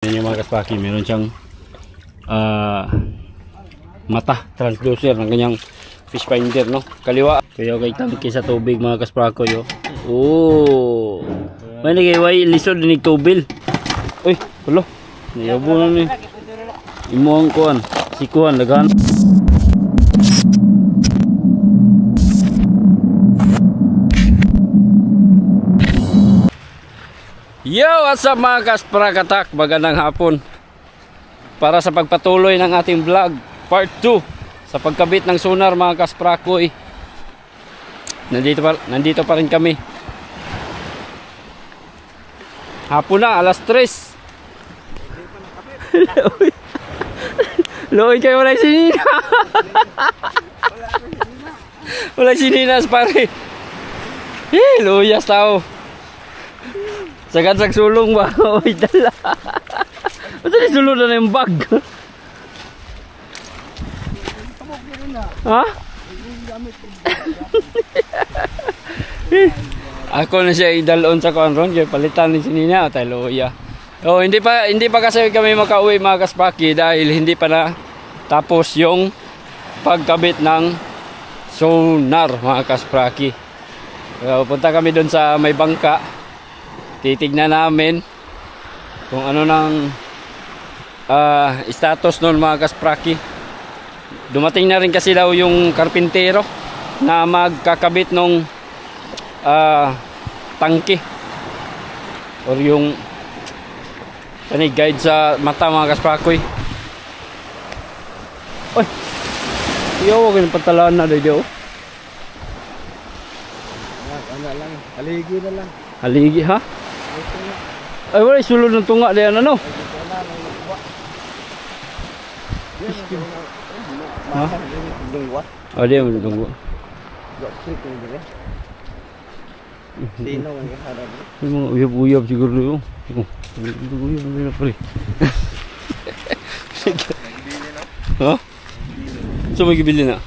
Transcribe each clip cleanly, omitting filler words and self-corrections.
Yan yung mga kaspaki, meron siyang mata, transducer ng kanyang fish finder, no? Kaliwa. Kaya kay tangki sa tubig mga kaspako yo. Oh. May nagay lisod ni tubil. Uy, hello. Niyabo na ni. Imo ang kuan, sikuan dagan. Yo, what's up mga kasprakatak? Magandang hapon. Para sa pagpatuloy ng ating vlog part 2 sa pagkabit ng sonar mga kasprakoy. Nandito pa rin kami. Hapon na, alas 3. Loy kayo, wala sinina. Wala sininas pare. Luyas tao. Sagad sulong ba? Oy, dala. Basta ni sulong na yung bag. Ha? Ako na siya idalon sa konron, kaya palitan ni sinina, taloya. Oh, hindi pa kasi kami makauwi mga kaspaki dahil hindi pa na tapos yung pagkabit ng sonar mga kaspaki. Punta kami doon sa may bangka. Titignan namin kung ano ng status noon mga kaspraki. Dumating na rin kasi daw yung karpintero na magkakabit nung tangke or yung guide sa mata mga kasprakoy. Oy, iyo wag yung patalaan na daw. Ano lang, haligi na lang. Haligi ha? Ay wala sulod ng tunga diyan ano? Ha? Oh dia tunggu. Sino ang harap? Yung mga uyab-uyab siguro yun. Uyab na pare. Ha? So may gibili na?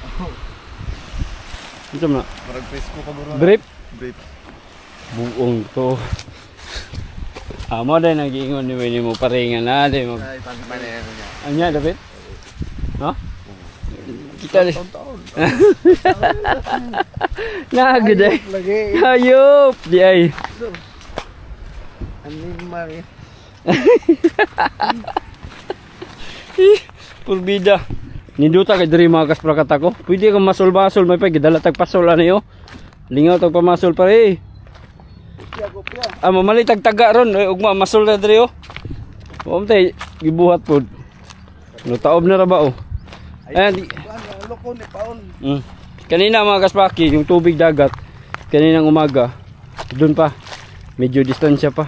Ito na? Marag Facebook ka bro. Brief? Brief. Buong to. Amo dahil nag-iingon ni mo paringan na dahil mag... Ay, pag-manero niya. Anya, David? Ha? Kita deh. Nagod ay. Hayop! Di ay. Ano mari? Purbida. Ninduta kay diri mga kasprakat ako. Pwede kang masol-masol. May pagdala tagpasol ano yo. Lingaw tagpamasol pare. Mamali tagtaga ron. Ugma masol na diri oh. Tay gibuhat pod. No taob na ra ba oh. Ayan. Loko ni paon. Kanina mga kaspaki, yung tubig dagat kaninang umaga, doon pa. Medyo distansya pa.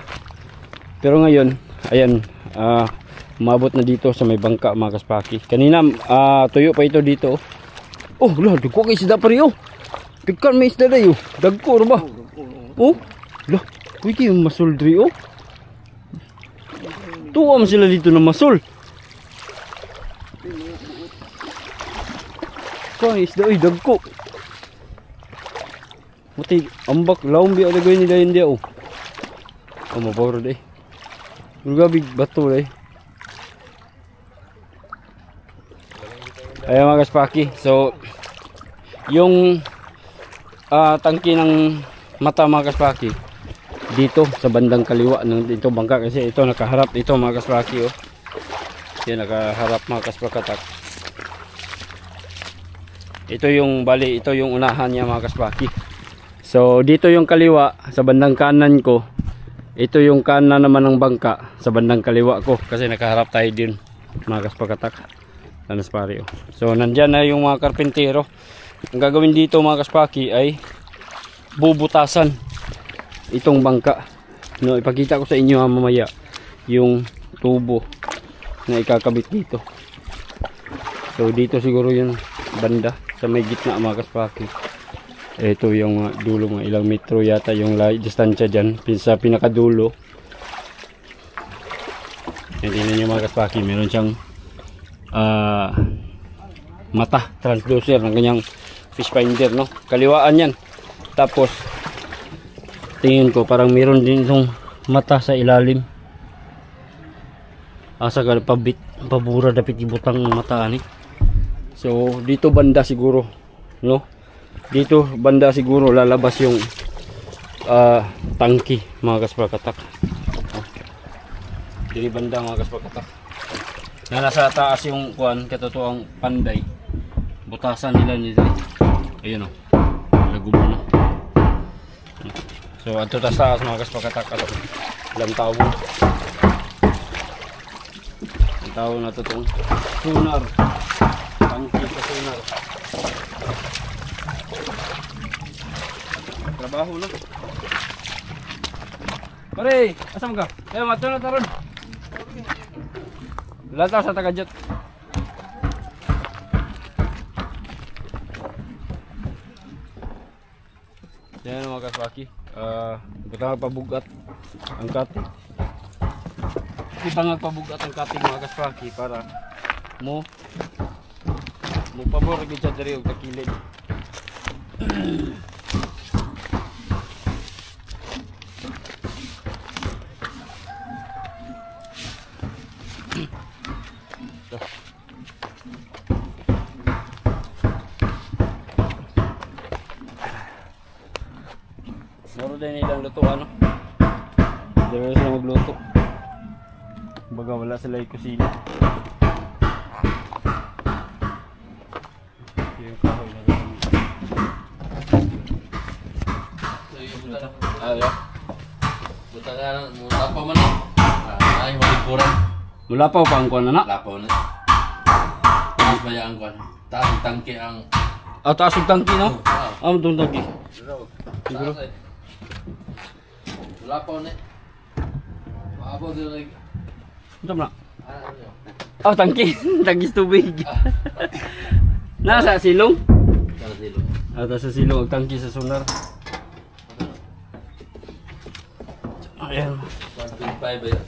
Pero ngayon, ayan, umabot na dito sa may bangka mga kaspaki. Kanina tuyo pa ito dito. Oh, lah, dagko kay isda pa rin oh. Pikan may isda na yun. Dagko ba? Oh, lah, pwede yung masul diri oh. Tuwam sila dito na masul. Kung isda ay dagko. Mati ambak laom biya dagay nila hindi oh. Maboro day. Gabi bato day. Ayan mga kaspaki. So yung tangki ng mata mga kaspaki dito sa bandang kaliwa ng dito bangka kasi ito nakaharap ito mga kaspaki oh. Yan nakaharap mga kasprakatak. Ito yung bali, ito yung unahan niya mga kaspaki. So dito yung kaliwa sa bandang kanan ko. Ito yung kanan naman ng bangka sa bandang kaliwa ko kasi nakaharap tayo din mga kaspakatak. Lanas pare oh. So nandyan na yung mga karpintero. Ang gagawin dito mga kaspaki ay bubutasan itong bangka. No, ipakita ko sa inyo mamaya yung tubo na ikakabit dito. So dito siguro yung banda sa may gitna mga kaspaki. Ito yung dulo, mga ilang metro yata yung distansya dyan sa pinakadulo. Tingnan nyo mga kaspaki, meron siyang mata, transducer ng kanyang fish finder, no? Kaliwaan yan. Tapos tingin ko parang meron din itong mata sa ilalim. asa ka pabura dapat ibutang mata ani. So dito banda siguro, no? Dito banda siguro lalabas yung tangki mga kaspakatak. Dili banda mga kaspakatak. Na nasa taas yung kuan katotoang panday. Butasan nila nito. Ayun oh. Lagubo na. So ato ta sa taas mga kaspakatak ato. Ilang tawo. Ang tawo na to tong sonar. Tangki sa sonar. Trabaho na. Pare, asam ka? Kaya mato na taron. Lataw sa tagajot. Yan mga kaswaki. Kita pabugat ang kati. Kita nga pabugat ang kati mga kaswaki para mo pabor gid sa diri og takilid. Moro din nilang luto ano. Dito sila magluto. Baga wala sila yung kusina. Yung kahoy na gano'n. Buta ka na, mula pa man eh. Ay, malikuran. Mula pa ang kuwan na? Lapaw na. Taas ba yung kuwan? Taas ang tangke ang... Taas yung tangki no? Itong tangki. Siguro. Lapaw na eh. Maabaw din na Ito na. Tangki. Tangkis tubig. Nasa silong? Sana silong. Sa silong ang tangki sa sonar. Ayan. 1.5 ba yun?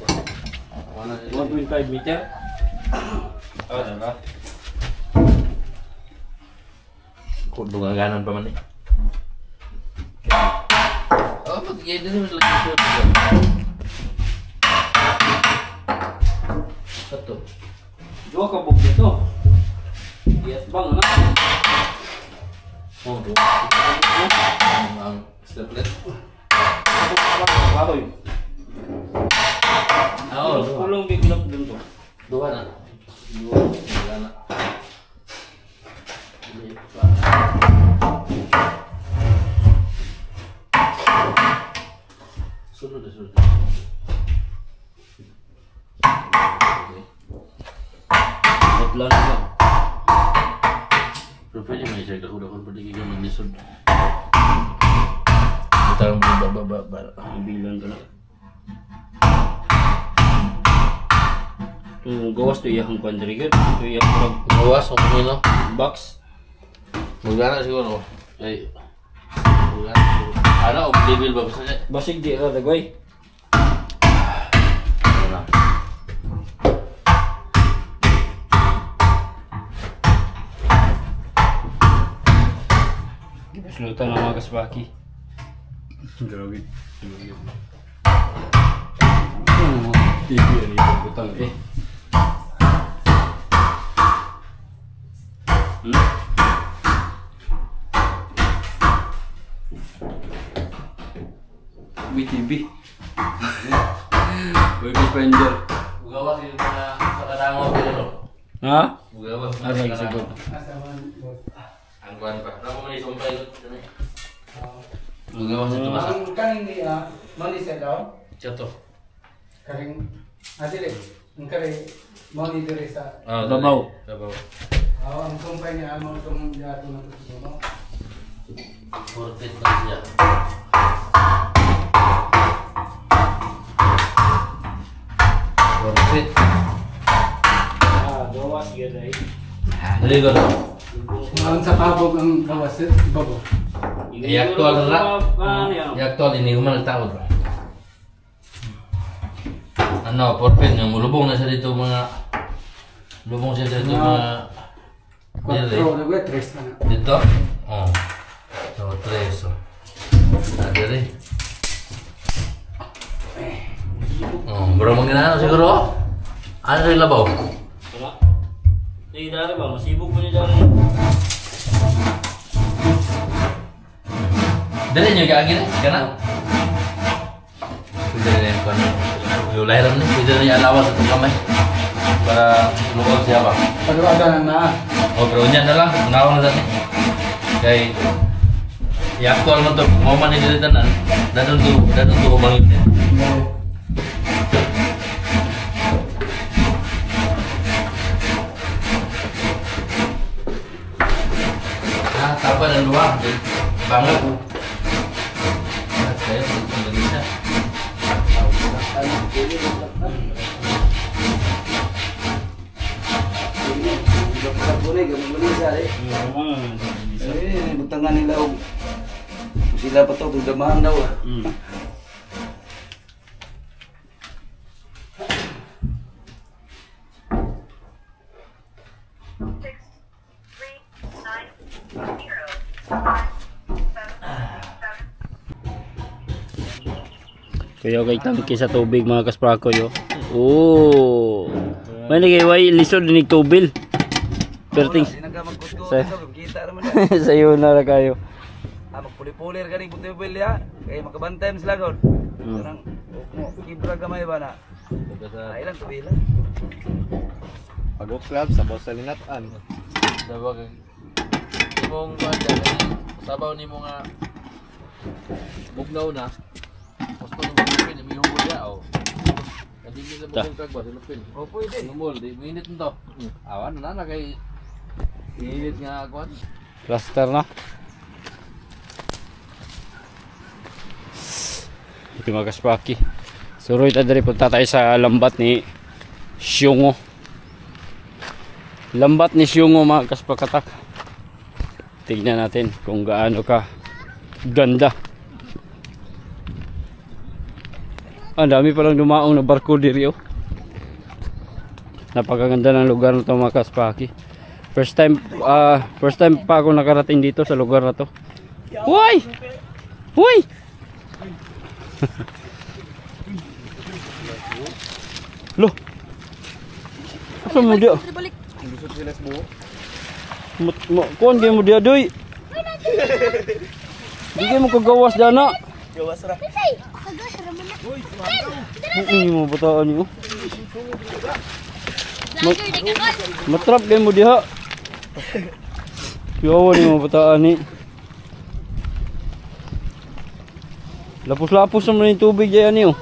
1.5 meter. Diba? Kung dungaganan pa man eh. Pag-i din naman lagi short ko. Ito. Dua ka bug dito. Yes bang na. Oh, dua. Ang steplet. Bahoy. Oo, Kulong biglop dun to. dua na. Dua na. Sunod na sunod. Batlan na. Pero pwede may isa kahudakon pwede kayo maglisod. Ito ang bababa. Bilan to na. Ito gawas to iyahang kwandirigad. Ito iyahang Gawas o kumino. box. Magana siguro. Ay. Magana siguro. Ano, level ba basta niya? Basig di ra dagway. Ano na? Slutan na mga kasbaki. Grabe. TV yan yung butang eh. TV. Baby Splendor. Bugawas yung mga sa katango pero. Ha? Bugawas. Aray siguro. Ang kuhan pa. Naku may sumpay. Bugawas ito basta. Ang kaning ni mali sa daw. Chato. Karing adile. Ang kare mali dire sa Babaw. Babaw. ang sumpay niya mo itong diato na to no. Portrait na siya. Portrait. Gawas yun ay. Dali ko na. Ang sa pabog ang gawas babo. I-actual na. I-actual, hindi ko man nagtawad. Ano, portrait niya. Mulubong na siya dito mga... Lubong siya dito mga... 4 lugar 3 na. Dito? Oh. So, 3. So. Ada rin. Oh, bro, magandang siguro. Ano rin labaw? Wala. Sige dari ba, masibog mo niya dari. Dali nyo kaagin eh, kana. Pwede rin yung kanya. Yung lahiran niya, pwede rin yung alawas at kamay. Para luwag siya ba? Pagwaganan na. O, pero niyan na lang, unawa na dati. Kaya, i-actual mo ito, mo man nililitan na, dadun to umangit niya. Tapa ng luwag, bangat. Kaya, sandali siya. Butangan nila og sila pa to damahan daw. Kaya kay tangki sa tubig mga kasprako yo. Oh. May nagay lisod ni tubil. Perting. Kita naman. Sayo na ra kayo. Magpuli-pulir ka rin butil ya. Kaya makabantay mo sila gawin. Parang kibra gamay ba na? Ay lang tuwi lang. Pag-walk club sa boss sa linatan. Sabag, imong kuwan sabaw ni mo nga bugnaw na. Mas pa nung lupin, may humol ya o. Hindi nila magkagkag ba, lupin. O pwede. Humol, di minit nito. Awan na kay minit nga kuwan. Cluster na. Ito mga kaspaki. Suroy ta diri punta tayo sa lambat ni Syungo. Lambat ni Syungo mga kaspakatak. Tingnan natin kung gaano ka ganda. Ang dami palang dumaong na barko diri oh. Napakaganda ng lugar na to mga kaspaki. First time pa ako nakarating dito sa lugar na to. Hoy! Hoy! Loh. Asa mo dia? Lusot sila sa buo. Kuan gyud mo dia doy. Di gyud mo kagawas dana. Gawas ra. Ini mo bataan niyo. Matrap gyud mo diha. Yo ni mo bataan ni. Lapos-lapos naman yung tubig dyan niyo.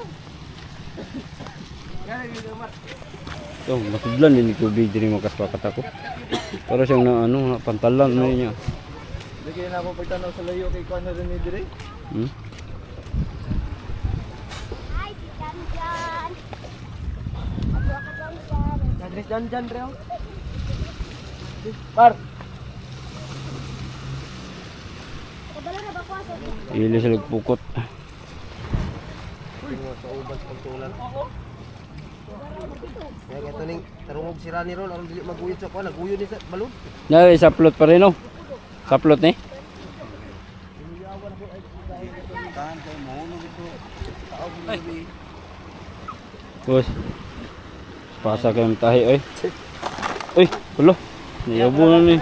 Ito, nasudlan din yung tubig din yung makaspakat ako. Para siyang na ano, pantalan na niya. Lagi na ako pagtanaw sa layo kay kuan na rin ni dire. Hi, si Janjan. Nagres Janjan reo. Par. Kabalo na ba ko sa Ili sa lagpukot. Sa ubas pagtulan. Kaya ito ning tarungog si Rani ron aron dili maguyod sa kuan, naguyod ni sa balon. Na sa plot pa rin oh. Sa plot ni. Bos. Pasa kayong tahi oy. Oy, pulo. Niyabo na ni.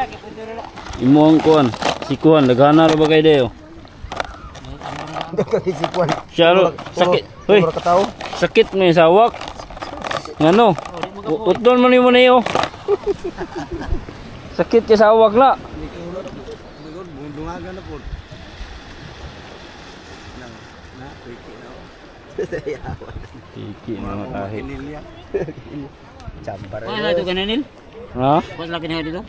Imo ang kuan. Si kuan lagana ra ba kay deo? Kay si kuan. Siya sakit. Hoy. Puro ka tao. Sakit may sawak. Ngano? Utdon mo nimo niyo. Sakit kay sawak na. Dungagan na pod. Na, piki na. Iki na matahi. Chambar. Ano ito kananil? Ha? Pas lagi na dito?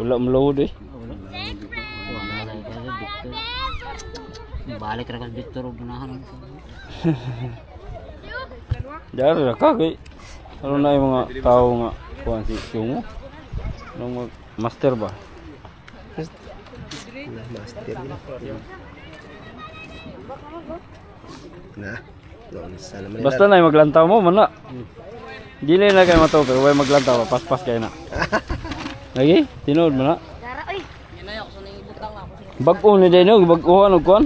Wala mload eh. Balik ra ka dito ro ganahan. Dar ra ka kay. Ano na yung mga tao nga kuan si Syungo? Nang master ba? Master na. Doon sa naman. Basta na maglantaw mo man na. Dili na kay mato kay way maglantaw paspas kay na. Lagi tinuod mo na. Dara oy. Bag-o ni deno bag-uhan og kuan.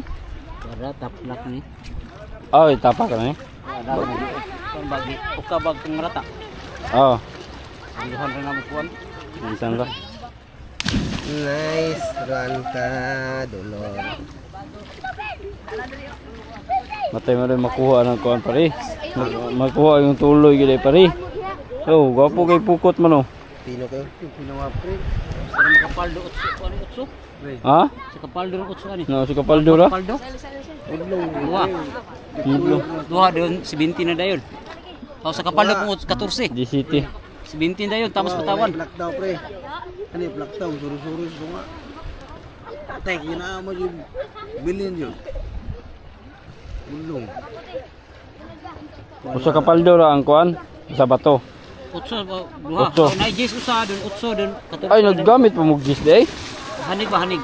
Para taplak ni. Ay tapa ka na eh. Ada kon bagi uka bag kang rata. Oh, Iluhan rin naman kuwan. minsan ra. Nice run ka, Dolor. Matay mo rin makuha ng kuan pare. Makuha yung tuloy gid pare. Oh, gwapo kay pukot man oh. Pino kayo? Pino nga pre. Sa makapaldo utso kuan utso. Ha? Sa kapaldo ng utso ani. No, si kapaldo ra. Kapaldo. Duha doon 17 na dayon. O sa kapaldo kung 14. Di City. 17 dayon tapos patawan. Black daw pre. Ano yung black daw? Suru-suru so nga. Tek, yun mo yung bilhin yun. Ulong. Usa kapaldo ra ang kuan sa bato. Utso duha. Utso. Na jis usa doon utso doon 14. Ay naggamit pa mo gis day. Hanig ba hanig?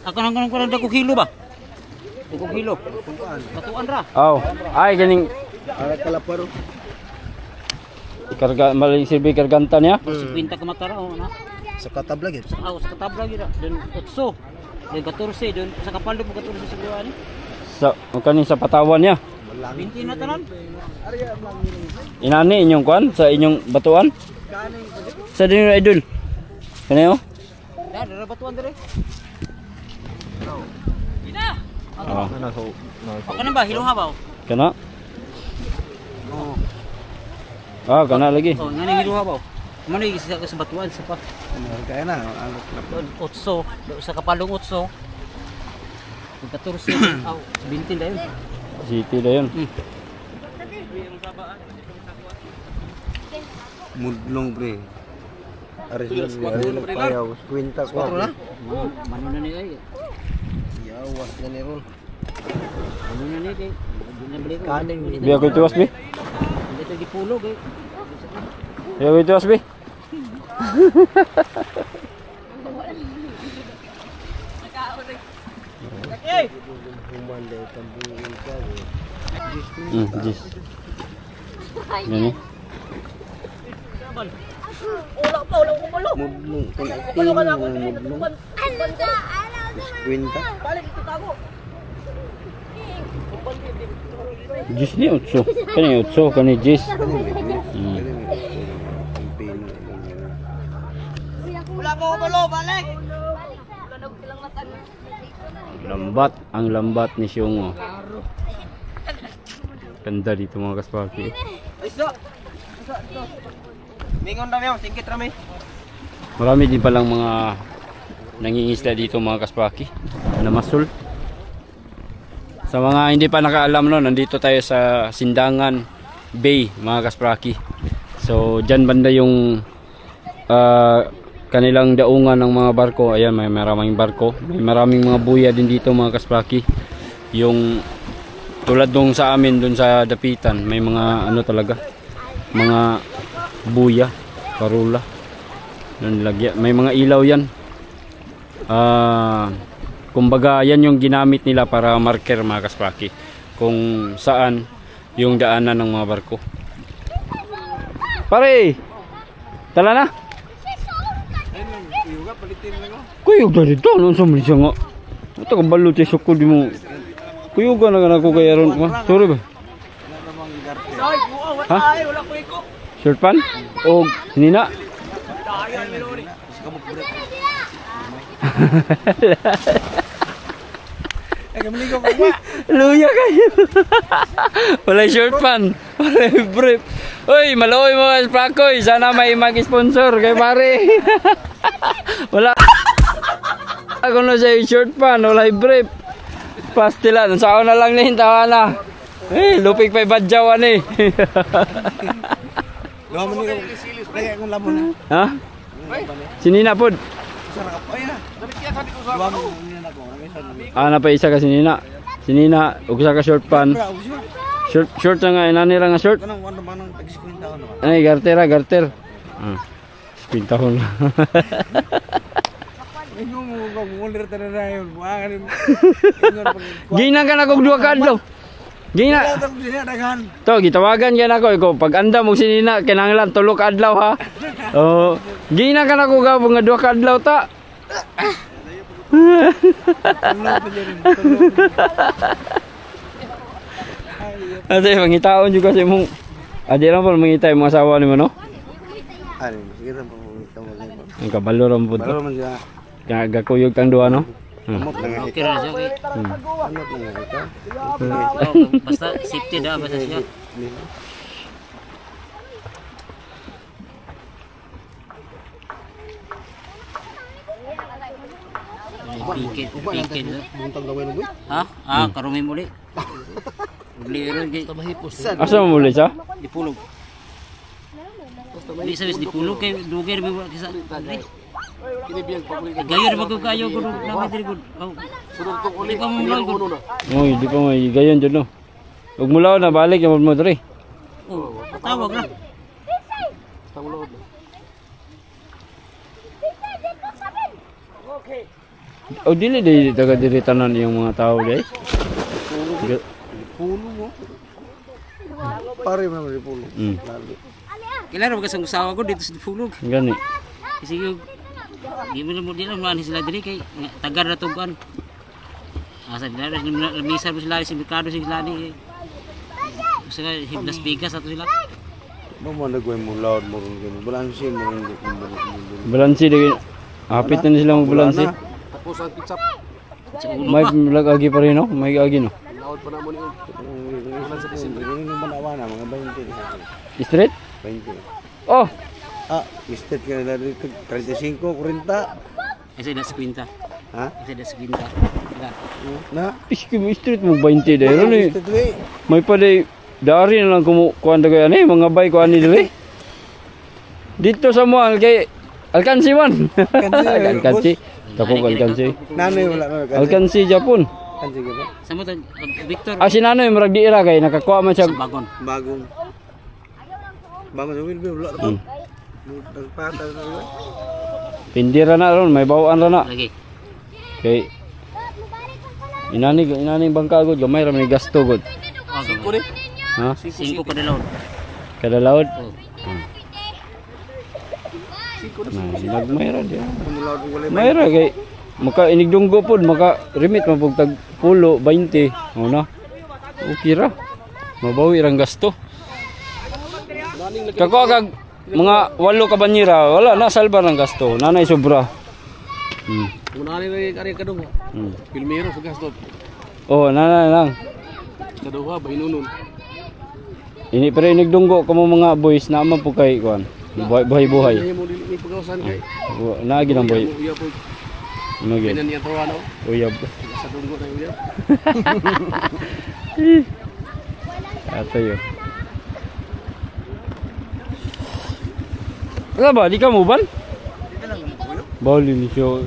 Ako nang kurang dako kilo ba? Dako kilo. Batuan ra. Aw, ay ganing Arat kalaparo. karga mali silbi karganta niya. 50 ka matara o na. Sa katablag yun. Sa sa katabla gid doon utso. Doon 14 doon sa kapaldo mo 14 sa duha ni. Sa kanin sa patawan niya. 20 na tanan. Inani inyong kuan sa inyong batuan? Sa dinyo idol. Kanayo? Da dara batuan dire. Ah, Ano ba hiluha ba? kana? Ah, kana lagi. Oh, ngani hiluha ba? Mano yung isa sa batuan sa pa. Kaya na. Doon utso, doon sa kapalong utso. Doon 14 aw 20 dayon. City da yun. Mudlong pre. Aris na payaw. Kwenta ko. Mano na ni ay. Yawas na ni Ron. Ano na ni kay? Binabalik ko. Kaning. Biya ko ituwas bi. Dito gipulog eh. Biya ko ituwas bi. Humanda tambuin ka. Jis. Gani. Mudlong. Mudlong. Kwenta. Jis ni utso. Kani utso kani jis. Lambat, ang lambat ni Siongo. Ganda dito mga kaspaki. Mingon rami, singkit rami. Marami din palang mga nangingisda dito mga kaspaki na masul. Sa mga hindi pa nakaalam no, nandito tayo sa Sindangan Bay mga kaspaki. So dyan banda yung kanilang daungan ng mga barko. Ayan, may maraming barko. May maraming mga buya din dito mga kaspaki. Yung tulad nung sa amin dun sa Dapitan, may mga ano talaga, mga buya, karula. May mga ilaw yan. Kumbaga yan yung ginamit nila para marker mga kaspaki kung saan yung daanan ng mga barko. Pare, tala na. Kuyog na dito, ano sa Malaysia nga? Ito ka balot yung sukod mo. Kuyugan na ako kaya ron. Sorry ba? Ha? Short pan? O sinina? Luya kayo. Wala short pan. Wala brief. Uy, maluoy mo Sprakoy. Sana may mag-sponsor kay pare. Wala. Ako na siya short pan. Wala brief. Pastilan. Saan na lang nihin tawa na. Eh, lupig pa ibadyawan eh. Ha? Sinina pod. Na pa isa ka sinina. Sinina, usa ka short pan. Short na nga, inani lang nga short. Ay, garter. Pintahon. Gina ka na kog duha ka adlaw. Gina. To, gitawagan ka na ko. Ikaw, pag anda mo sinina, kinanglan tulo ka adlaw ha. Oh, gina ka na ko gabong nga duha ka adlaw ta. Ate, pangitaon juga sa imong Adi lang po mangitay mga asawa ni mo no? Ano, sige rin po ikaw mo. Ang kabalo ram po to. Balo man siya. Gakuyog tang duha no? Amot na nga Okay ra siya kay. Amot na nga ito. Basta safety da basta siya. Pikit. Buntang gawin mo. Ha? Karumi muli. Beli ron kay Asa mo muli siya? dipulog. Di sabis dipulog kay duger ba kisa. Gayon ba ko kayo ko namin diri gud. Uli pa mo lang gud. Oy, di pa may gayon jud no. Ug mulaw na balik yung mo diri. Oh, tawag na. O dili di taga diri tanan yung mga tao dai. Pulo mo. Pare man di pulo. Kailan ba kasang usawa ko dito sa dipulog. Gani. Kasi yung gimana mo din man sila diri kay tagar na tugan. Asa dira lamisa mo sila sa merkado sila ni. Sila hiblas bigas ato sila. Mo na gawin mo loud mo ron. Balansin mo ron. Balansi di hapit na sila mag balansi. Tapos ang pizza. May lagagi pa rin no? May agi no. Laod pa na mo ni. Ini manawana mga 20. Straight? 20. Oh, Mistake ka na dari 35, 40. Esa da 50. Ha? Esa da 50. Ila. Na? iski mo straight mo 20 dai ron eh. Mistake. May pa day dari na lang kuan daga ani mga bay ko ani dili. Dito sa mall kay Alkansi man. Alkansi. Tapos Alkansi. Nanoy wala na. Alkansi Japon. Kansi ka ba? Samo ta Victor Si Nanoy murag di ira kay nakakuha man siya. bagon. Bagong. Bagong sa Wilby wala na. Nagpata na. Pindira na ron, may bawaan ra na. Lagi. Kay inani bangka gud gamay ra man gasto gud. Singko ni. Ha? 5 kada laon. Kada laod. Oh. Nagmayra dia. Mayra kay maka inigdunggo pod maka remit mapug tag 10 20 na. Okay ra. Mabawi rang gasto. Kako kag mga 8 ka banyera wala na salba ng gasto. Nanay sobra. Una ni kari kadung. Pilmero sa gasto. Oh, nanay lang. Sa duha ba inunun. Ini pero inigdunggo kamo mga boys na man po kay kuan. Buhay-buhay. Ay mo dili pagawasan kay. Naagi ng buhay. Uya po. Nagi. Pinan niya tawa no. Uyab. Sa dunggo na uya. Ato yun. Wala ba? Di ka mo ban? Bawal ni siya.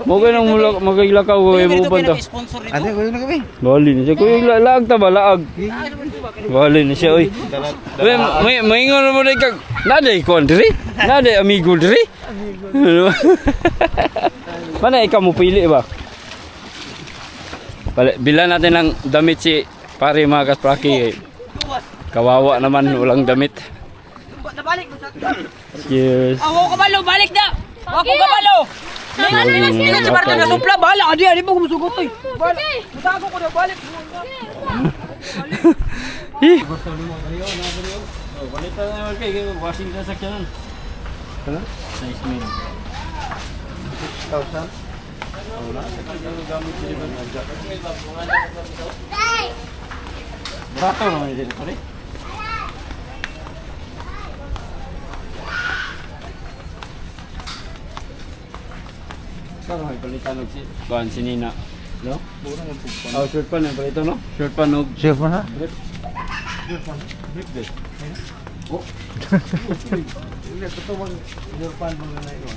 Mo kayo nang magaglakaw ko mo ban to. Sponsor nito. Ate ko na kami. Bawal ni siya. Kuya laag ta ba? Laag. Bawal ni siya. Uy. May ingon mo na kag. Naday ko diri? Naday amigo diri? Mana ikaw mo pili ba? Bila natin ng damit si pare mga kaspraki. Kawawa naman walang damit. Yes. Ako kabalo, balik na! Ako kabalo! Hindi ka sa na supla, bahala ka diyan, di mo kumusugot to eh. Masago ko na, balik. Gusto mo kayo na kayo. Balik na naman kayo, washing sa sakyanan. Ano? Nice meal. 1,000. Barato naman din pare. Saan may palitan og si Kuan si Nina, no? Oh, short pan ang palito no? Short pan og Chef man ha? brief. Brief din. Oh. Hindi ko man pan mo na ito.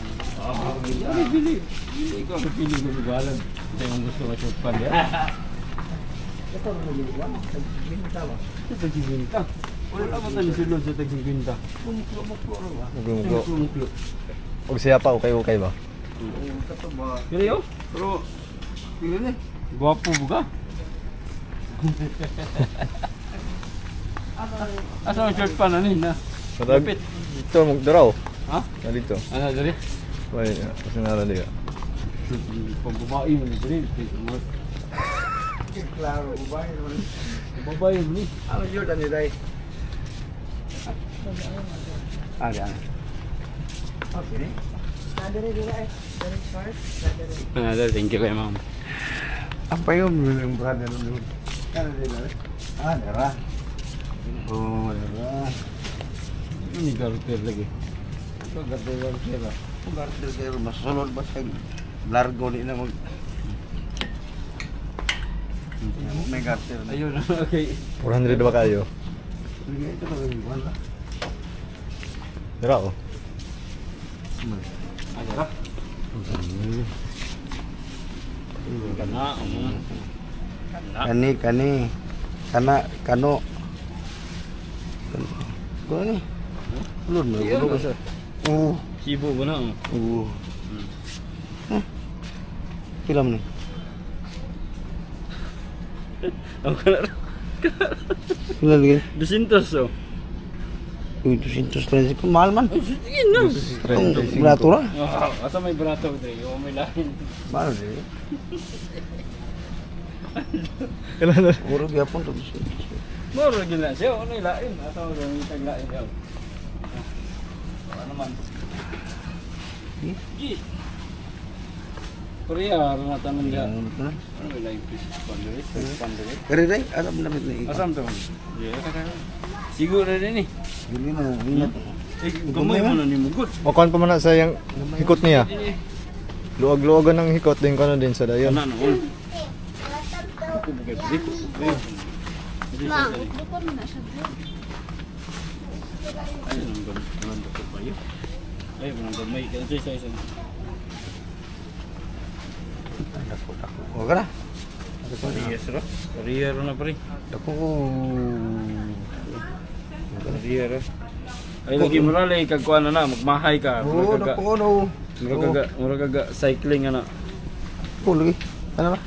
Bili. Ikaw ang pili ko ng balag. Ito yung gusto ko short pan ya. Ito ang nagagawa. Tag-50 ba? Ito tag-50. Wala ba tayo silod sa tag-50? Muglo. Og siya pa okay ba? Pero yo, pero pili ni. Guwapo buka. Asa ang short pan ani na? Kapit. Dito magdaraw. Ha? Dito. Ano dali? Wala, kasi nara diya. Pambabae mo ni dali. Klaro, babae naman. Pambabae mo ni. Ano yun ani dai? Ada. Thank you kay ma'am. Apa yung brother dulu? Ada lah. Oh, ada. Ini garter lagi. Ito garter lah. Ito garter mas solid ba sa largo di na mag. May garter na. Ayun, okay. 400 ba kayo? Ito ba yung wala? Dira oh. Ada. Kana. Kani. Kano. Kano ni? Ulun mo. Sibo ko na. Film ni. Ang kana. Ilan lagi? 200 oh. 230 pun mahal man. Sige na. Ang berato lah. Asa may barato dre, o may lain. Mahal deh. Kailan na? Muro gyapon to. Moro gina siya, ano lain? Asa mo yung taglain daw. Ano man? Gi. Korea na tanong dia. Ano may lain fish pandere? Kare dai, ada benda ni. Asam to. Iya ka. Siguro din ni. Dili mo, ingat. Gamay mo na ni mugod. O kan pa man na sa yang hikot niya. Luwag-luwagan ng hikot din ko na din sa dayon. Ano no? Ako bugay dito. Ma, bukod mo na siya. Ayun ang gamay ko pa yun. Ayun ang gamay ka sa isa. O kana. Korea na pre. Ako. Korea. Ay lagi mo na lay kag kuan na magmahay ka. Oh, nako no. Mura kaga cycling ana. Ko lagi. Ano ba?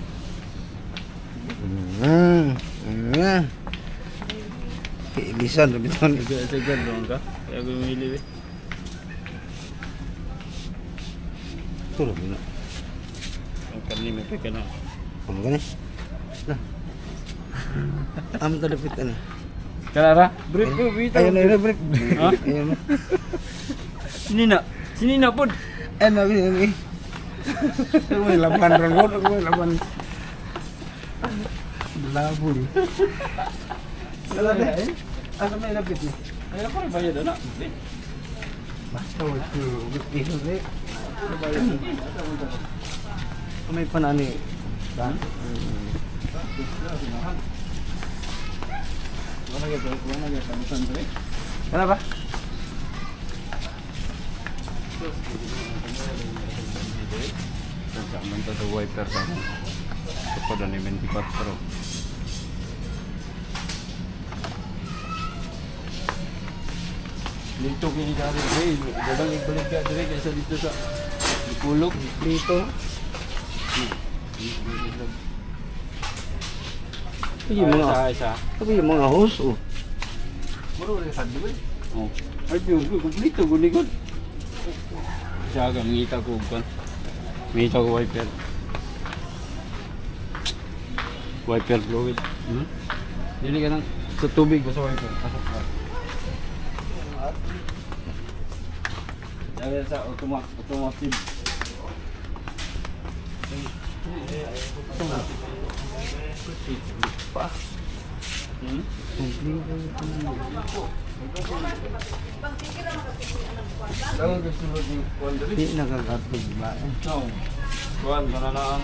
Lisan na biton. Sige lang ka. Kaya gumili. Tulog na. Ang karni may peka na. Ano gani? Nah. Am ta dapat ani. Karara, brief ko bitaw. Ayun na brief. Ha? Ayun. Sini na pod. Ano ni? May laban ron mo, may laban. Labul. Wala na eh. Ano may lapit ni? Ay ako rin bayad na. Basta wala ko. Ni. May panani. Ba? Wala ga kamutan dre. Kana ba? Sa man to wiper sa. Kapag na 24. Dito kini kari, hey, gadang ibalik ka dire kaysa dito sa Kulog dito. Ay mga Isa. Tapi mga host oh. Muro rin sa diba? Oh. Ay, yung kumplito, guligod. Siya ka, mangita ko kan. Mangita ko wiper. Wiper fluid. Dili ka nang sa tubig ba sa wiper? Pasok ka. Dahil sa automotive. Pa. Kalau gusto mo di kuan dali. Di nagagatog ba? No. Kuan kana na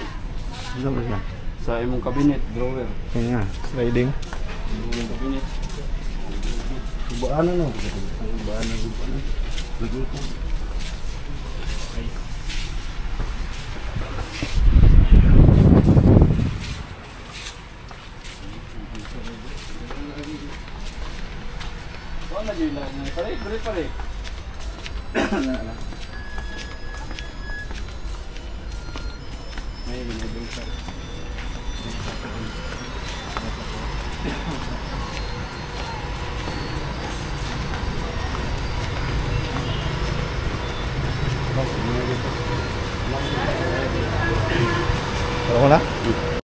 Ano ba siya? sa imong cabinet drawer. Kaya. Sliding. Imong cabinet. Subaan na no. Subaan na gud. Luguto. Kuan na gyud lang. Pare. May binibig sa.